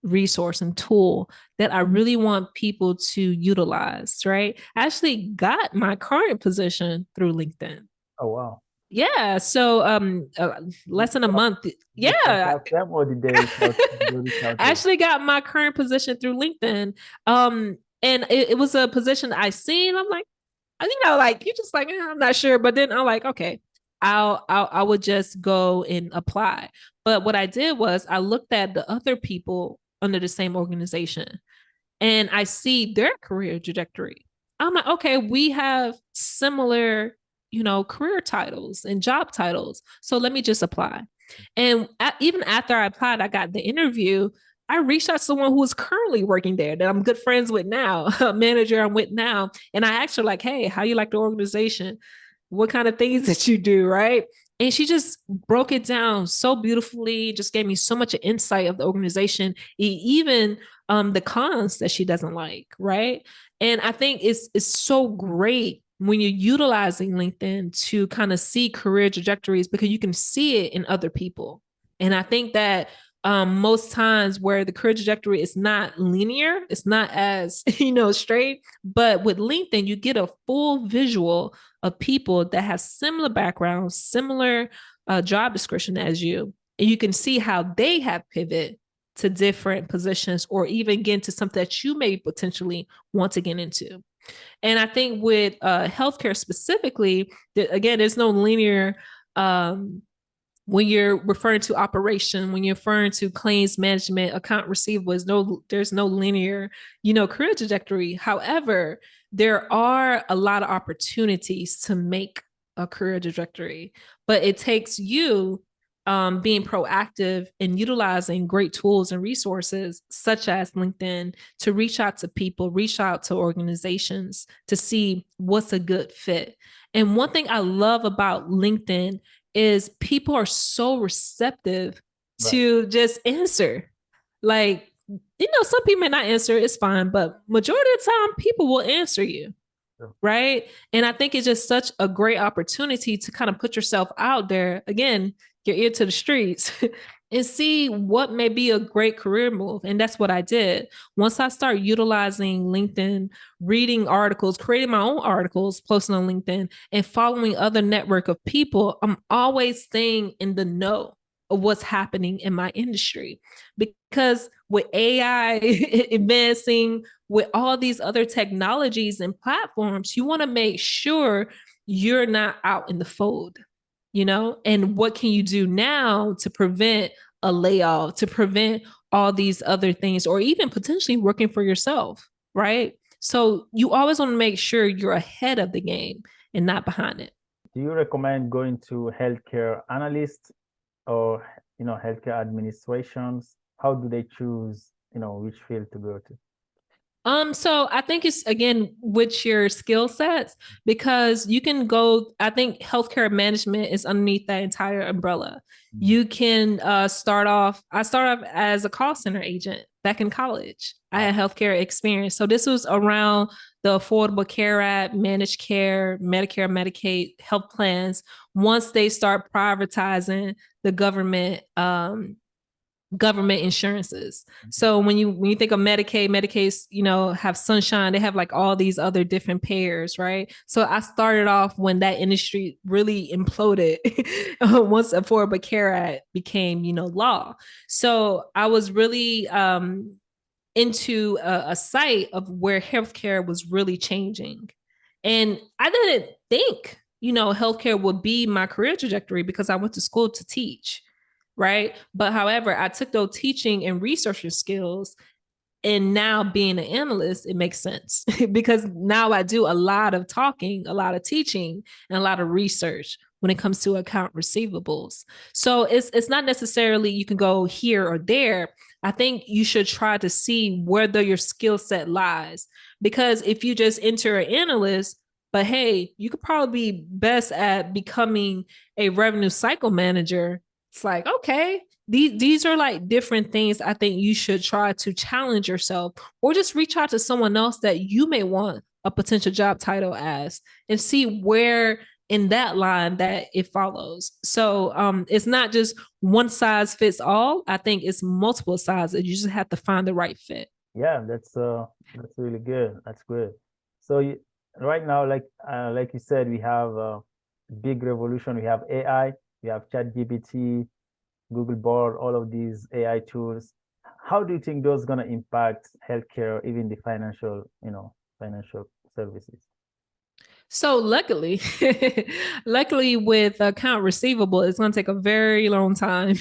resource and tool that I really want people to utilize, right? I actually got my current position through LinkedIn. Oh, wow. Yeah. So Did less than a you, month. did you Yeah. contact them or did they reach out I to you? actually got my current position through LinkedIn. And it was a position I seen. I'm like, like you're just like, I'm not sure. But then I'm like, okay, I would just go and apply. But what I did was I looked at the other people under the same organization and I see their career trajectory. I'm like, okay, we have similar, career titles and job titles. So let me just apply. And even after I applied, I got the interview. I reached out to someone who is currently working there that I'm good friends with now, a manager I'm with now. And I asked her, like, hey, how you like the organization? What kind of things that you do, right? And she just broke it down so beautifully, just gave me so much insight of the organization, even the cons that she doesn't like, right? And I think it's so great when you're utilizing LinkedIn to kind of see career trajectories because you can see it in other people. And I think that most times where the career trajectory is not linear, it's not as straight, but with LinkedIn you get a full visual of people that have similar backgrounds, similar job description as you, and you can see how they have pivoted to different positions or even get into something that you may potentially want to get into. And I think with healthcare specifically, again, there's no linear when you're referring to operation, when you're referring to claims management, account receivable, there's no linear, career trajectory. However, there are a lot of opportunities to make a career trajectory, but it takes you being proactive and utilizing great tools and resources such as LinkedIn to reach out to people, reach out to organizations to see what's a good fit. And one thing I love about LinkedIn is people are so receptive to just answer. Like, some people may not answer, it's fine, but majority of the time people will answer you. Right. And I think it's just such a great opportunity to kind of put yourself out there, again, your ear to the streets and see what may be a great career move. And that's what I did. Once I start utilizing LinkedIn, reading articles, creating my own articles, posting on LinkedIn, and following other network of people, I'm always staying in the know of what's happening in my industry. Because with AI advancing, with all these other technologies and platforms, you want to make sure you're not out in the fold, and what can you do now to prevent a layoff, to prevent all these other things, or even potentially working for yourself, right? So you always want to make sure you're ahead of the game and not behind it. Do you recommend going to healthcare analysts or, healthcare administrations? How do they choose, which field to go to? So I think it's again with your skill sets because you can go. I think healthcare management is underneath that entire umbrella. You can start off. I started off as a call center agent back in college. I had healthcare experience, so this was around the Affordable Care Act, managed care, Medicare, Medicaid health plans. Once they start privatizing the government insurances. So when you think of Medicaid, have Sunshine, they have like all these other different payers, right? So I started off when that industry really imploded once Affordable Care Act became, law. So I was really into a site of where healthcare was really changing. And I didn't think, healthcare would be my career trajectory because I went to school to teach. Right. But however, I took those teaching and researcher skills, and now being an analyst, it makes sense because now I do a lot of talking, a lot of teaching, and a lot of research when it comes to account receivables. So it's not necessarily you can go here or there. I think you should try to see where your skill set lies, because if you just enter an analyst, but hey, you could probably be best at becoming a revenue cycle manager. It's like, okay, these are like different things I think you should try to challenge yourself, or just reach out to someone else that you may want a potential job title as, and see where in that line that it follows. So it's not just one size fits all. I think it's multiple sizes. You just have to find the right fit. Yeah, that's really good. That's good. So right now, like you said, we have a big revolution. We have AI. We have ChatGPT, Google Board, all of these AI tools. How do you think those are going to impact healthcare, even the financial services? So luckily, luckily with account receivable, it's going to take a very long time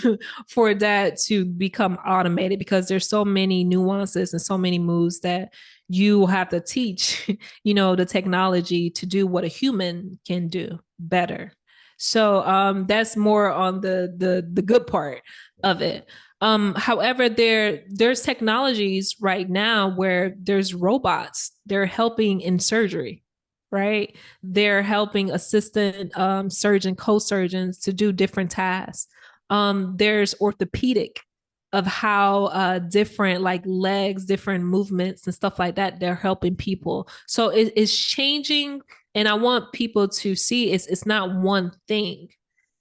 for that to become automated because there's so many nuances and so many moves that you have to teach, the technology to do what a human can do better. So that's more on the good part of it. However, there's technologies right now where there's robots. They're helping in surgery, right? They're helping assistant surgeon, co-surgeons to do different tasks. There's orthopedic of how different like legs, different movements and stuff like that, they're helping people. So it's changing. And I want people to see it's not one thing.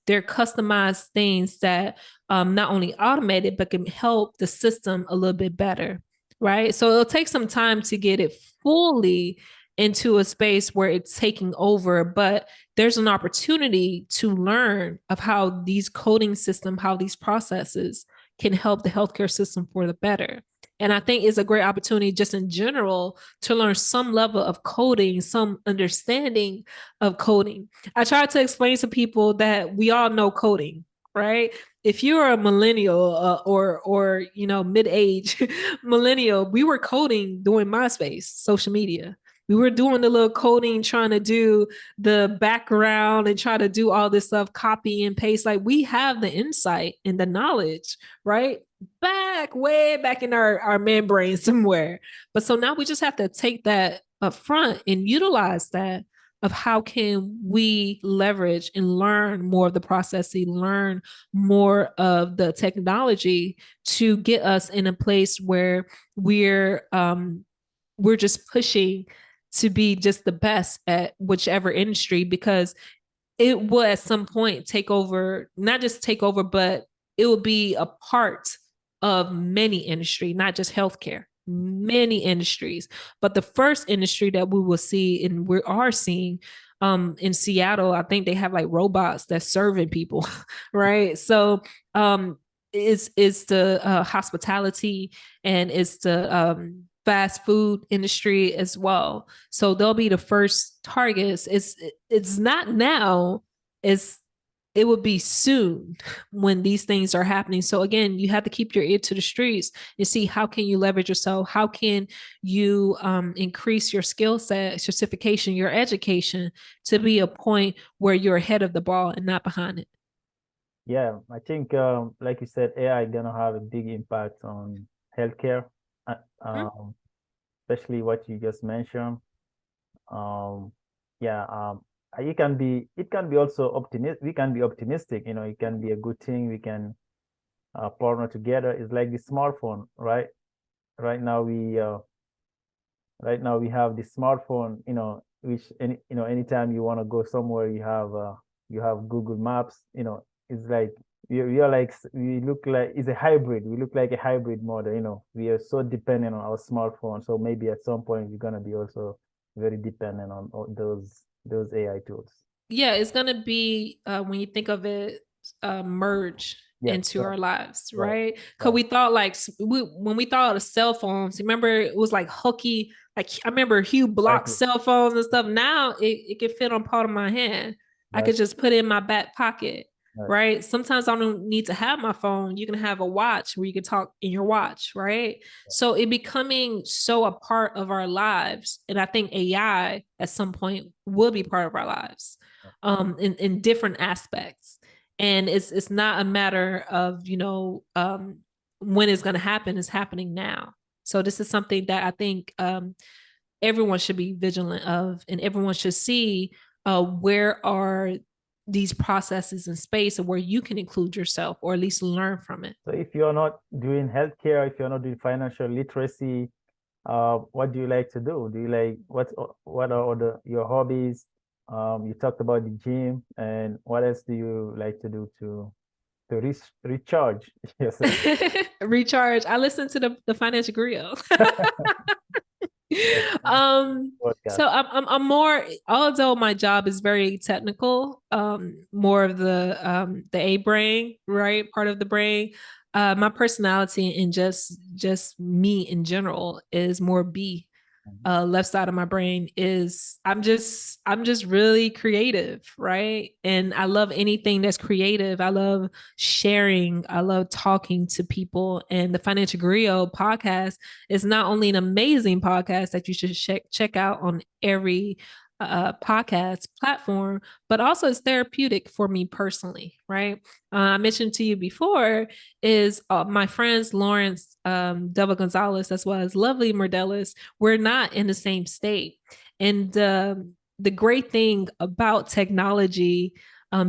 They're customized things that not only automated, but can help the system a little bit better, right? So it'll take some time to get it fully into a space where it's taking over, but there's an opportunity to learn of how these coding system, how these processes can help the healthcare system for the better. And I think it's a great opportunity just in general to learn some level of coding, some understanding of coding. I try to explain to people that we all know coding, right? If you're a millennial or mid-age millennial, we were coding doing MySpace, social media. We were doing the little coding, trying to do the background and try to do all this stuff, copy and paste. Like we have the insight and the knowledge, right? Way back in our membrane somewhere. But so now we just have to take that up front and utilize that of how can we leverage and learn more of the processing, learn more of the technology to get us in a place where we're just pushing to be just the best at whichever industry, because it will at some point take over, not just take over, but it will be a part of many industry, not just healthcare, many industries. But the first industry that we will see, and we are seeing in Seattle, I think they have like robots that's serving people, right? So it's the hospitality, and it's the fast food industry as well. So they'll be the first targets. It's not now, it will be soon when these things are happening. So again, you have to keep your ear to the streets and see how can you leverage yourself, how can you increase your skill set, certification, your education to be a point where you're ahead of the ball and not behind it. Yeah, I think like you said, AI gonna have a big impact on healthcare, uh, um, especially what you just mentioned. Um, yeah, it can be also optimistic. We can be optimistic, it can be a good thing. We can partner together. It's like the smartphone, right? Right now we have the smartphone, which anytime you want to go somewhere, you have Google Maps. It's like we look like it's a hybrid. We look like a hybrid model. We are so dependent on our smartphone. So maybe at some point we're gonna be also very dependent on those AI tools. Yeah, it's going to be when you think of it, merge Yes, into right, our lives, right, right? Because right. we thought like when we thought of cell phones, remember it was like hooky. Like I remember Hugh Block Exactly. cell phones and stuff. Now it can fit on part of my hand. I That's could just put it in my back pocket, right. right? Sometimes I don't need to have my phone. You can have a watch where you can talk in your watch, right? So it becoming so a part of our lives. And I think AI at some point will be part of our lives in different aspects. And it's not a matter of, when it's going to happen, it's happening now. So this is something that I think everyone should be vigilant of, and everyone should see where are these processes in space and where you can include yourself or at least learn from it. So if you're not doing healthcare, if you're not doing financial literacy, what do you like to do? Do you like what are your hobbies? You talked about the gym, and what else do you like to do to recharge yourself? Recharge. I listen to the financial grill. Yes, So podcast. I'm more, although my job is very technical, more of the A brain, right? Part of the brain. My personality and just me in general is more B. Mhm. Left side of my brain is I'm just really creative, right? And I love anything that's creative. I love sharing. I love talking to people. And the Financial Griot podcast is not only an amazing podcast that you should check out on every podcast platform, but also it's therapeutic for me personally, right? I mentioned to you before is my friends Lawrence Deva Gonzalez as well as Lovely Mordelis. We're not in the same state, and the great thing about technology,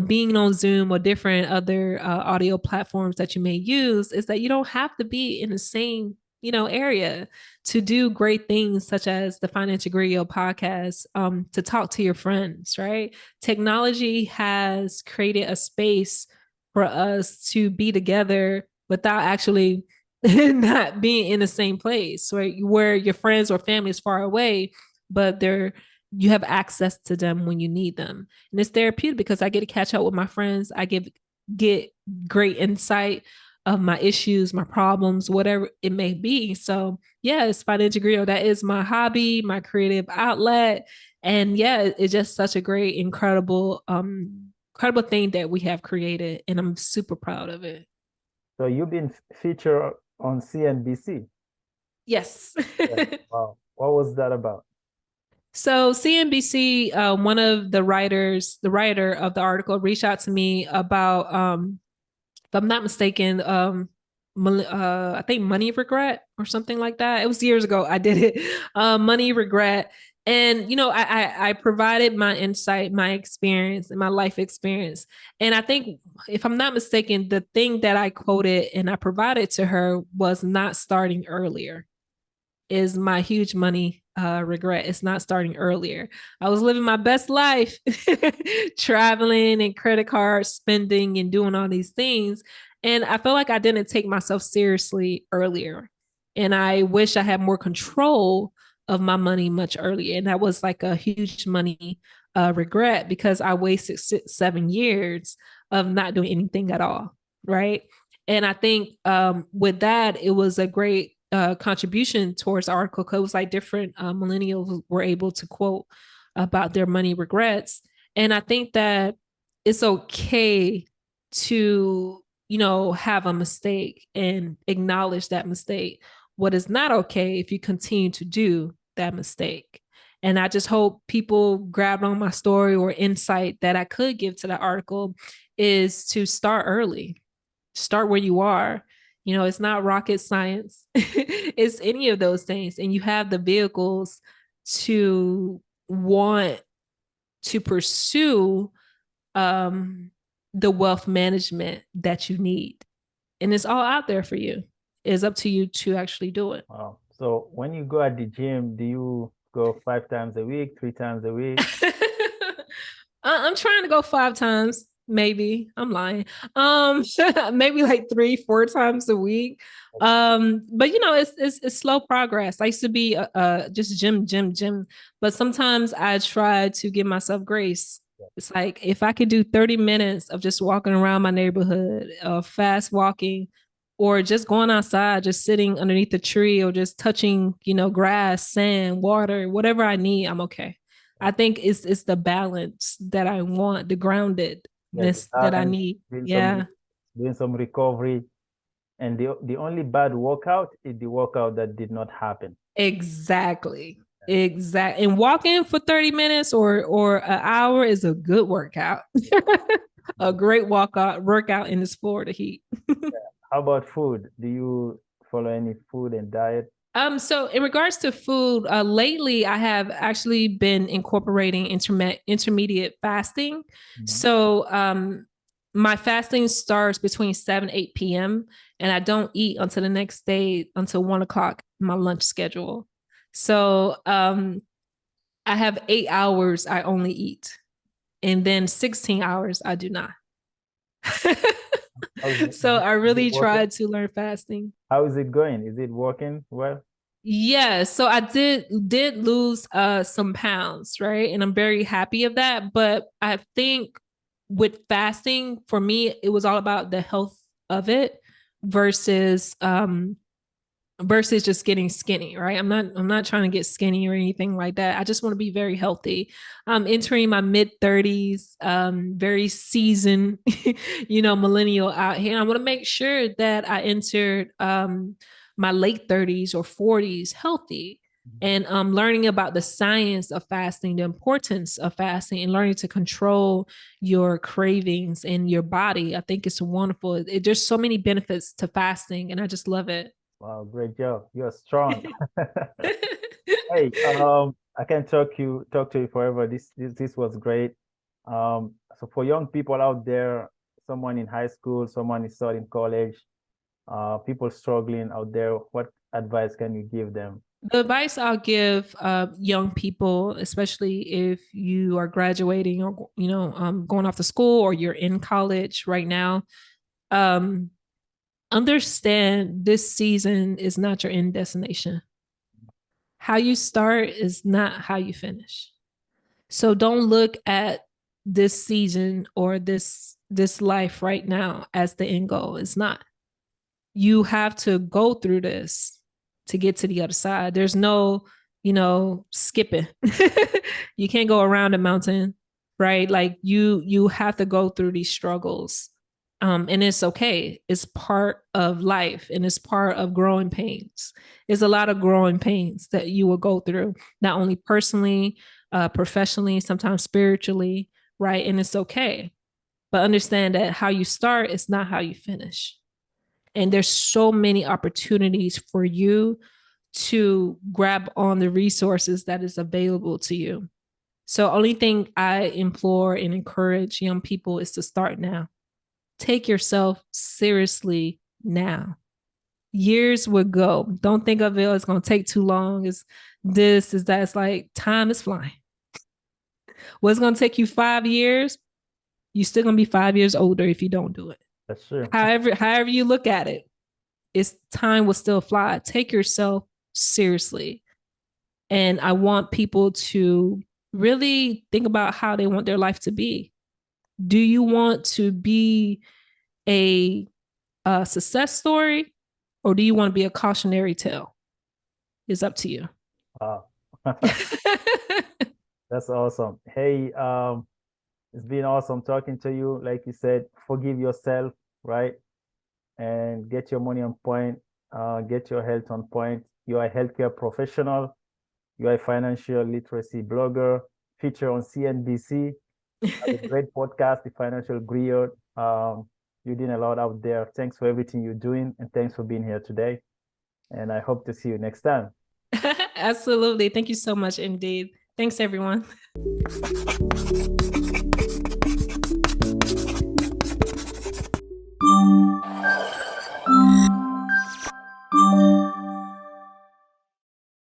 being on Zoom or different other audio platforms that you may use, is that you don't have to be in the same area to do great things such as the Financial Griot podcast, to talk to your friends, right? Technology has created a space for us to be together without actually not being in the same place, right? Where your friends or family is far away, but you have access to them when you need them. And it's therapeutic because I get to catch up with my friends. I get great insight of my issues, my problems, whatever it may be. So yeah, it's financial griot. That is my hobby, my creative outlet. And yeah, it's just such a great, incredible thing that we have created. And I'm super proud of it. So you've been featured on CNBC. Yes. Yeah. Wow. What was that about? So CNBC, one of the writer of the article, reached out to me about, if I'm not mistaken, I think money regret or something like that. It was years ago. I did it. Money regret, and I provided my insight, my experience, and my life experience. And I think, if I'm not mistaken, the thing that I quoted and I provided to her was not starting earlier is my huge money regret. It's not starting earlier. I was living my best life, traveling and credit card spending and doing all these things. And I felt like I didn't take myself seriously earlier. And I wish I had more control of my money much earlier. And that was like a huge money regret, because I wasted 7 years of not doing anything at all. Right. And I think with that, it was a great contribution towards the article, because it was like different millennials were able to quote about their money regrets. And I think that it's okay to, have a mistake and acknowledge that mistake. What is not okay if you continue to do that mistake. And I just hope people grabbed on my story or insight that I could give to that article is to start early, start where you are. It's not rocket science. It's any of those things. And you have the vehicles to want to pursue the wealth management that you need. And it's all out there for you. It's up to you to actually do it. Wow. So when you go at the gym, do you go 5 times a week, 3 times a week? I'm trying to go 5 times, maybe. I'm lying. Maybe like 3, 4 times a week. But it's slow progress. I used to be just gym, but sometimes I try to give myself grace. It's like, if I could do 30 minutes of just walking around my neighborhood, fast walking, or just going outside, just sitting underneath a tree, or just touching, grass, sand, water, whatever I need, I'm okay. I think it's the balance that I want, the Yeah, the groundedness that I balance, need. doing Yeah, some recovery. And the only bad workout is the workout that did not happen. exactly. Exactly. And walking for 30 minutes or an hour is a good workout. A great workout in this Florida heat. How about food? Do you follow any food and diet? So in regards to food, lately I have actually been incorporating intermediate fasting. Mhm. So my fasting starts between 7 8 p.m. and I don't eat until the next day, until 1 o'clock, my lunch schedule. So I have 8 hours I only eat, and then 16 hours I do not. So I Is it really working? tried to learn fasting. How is it going? Is it working well? Yeah, so I did lose some pounds, right? And I'm very happy of that, but I think with fasting, for me, it was all about the health of it versus versus just getting skinny, right? I'm not trying to get skinny or anything like that. I just want to be very healthy. I'm entering my mid 30s, very seasoned, millennial out here. I want to make sure that I entered my late 30s or 40s healthy. And learning about the science of fasting, the importance of fasting, and learning to control your cravings in your body. I think it's wonderful. There's so many benefits to fasting, and I just love it. Wow, great job. You're strong. Hey, I can talk to you forever. This was great. So for young people out there, someone in high school, someone is starting college, people struggling out there, what advice can you give them? The advice I'll give young people, especially if you are graduating or going off to school, or you're in college right now, um, understand this season is not your end destination. How you start is not how you finish. So don't look at this season or this life right now as the end goal. It's not. you have to go through this to get to the other side. There's no, skipping. You can't go around a mountain, right? Like you have to go through these struggles. And it's okay. It's part of life and it's part of growing pains. There's a lot of growing pains that you will go through, not only personally, professionally, sometimes spiritually, right? And it's okay. But understand that how you start is not how you finish. And there's so many opportunities for you to grab on the resources that is available to you. So only thing I implore and encourage young people is to start now. Take yourself seriously now. Years would go. Don't think of it as going to take too long. Is this, is that. It's like time is flying. What's going to take you 5 years, you're still going to be 5 years older if you don't do it. That's true. However you look at it, it's time will still fly. Take yourself seriously. And I want people to really think about how they want their life to be. Do you want to be a success story, or do you want to be a cautionary tale? It's up to you. Wow. That's awesome. Hey, it's been awesome talking to you. Like you said, forgive yourself, right? And get your money on point, get your health on point. You are a healthcare professional. You are a financial literacy blogger, featured on CNBC. A great podcast, The Financial Griot. You're doing a lot out there. Thanks for everything you're doing, and thanks for being here today. And I hope to see you next time. Absolutely. Thank you so much, indeed. Thanks, everyone.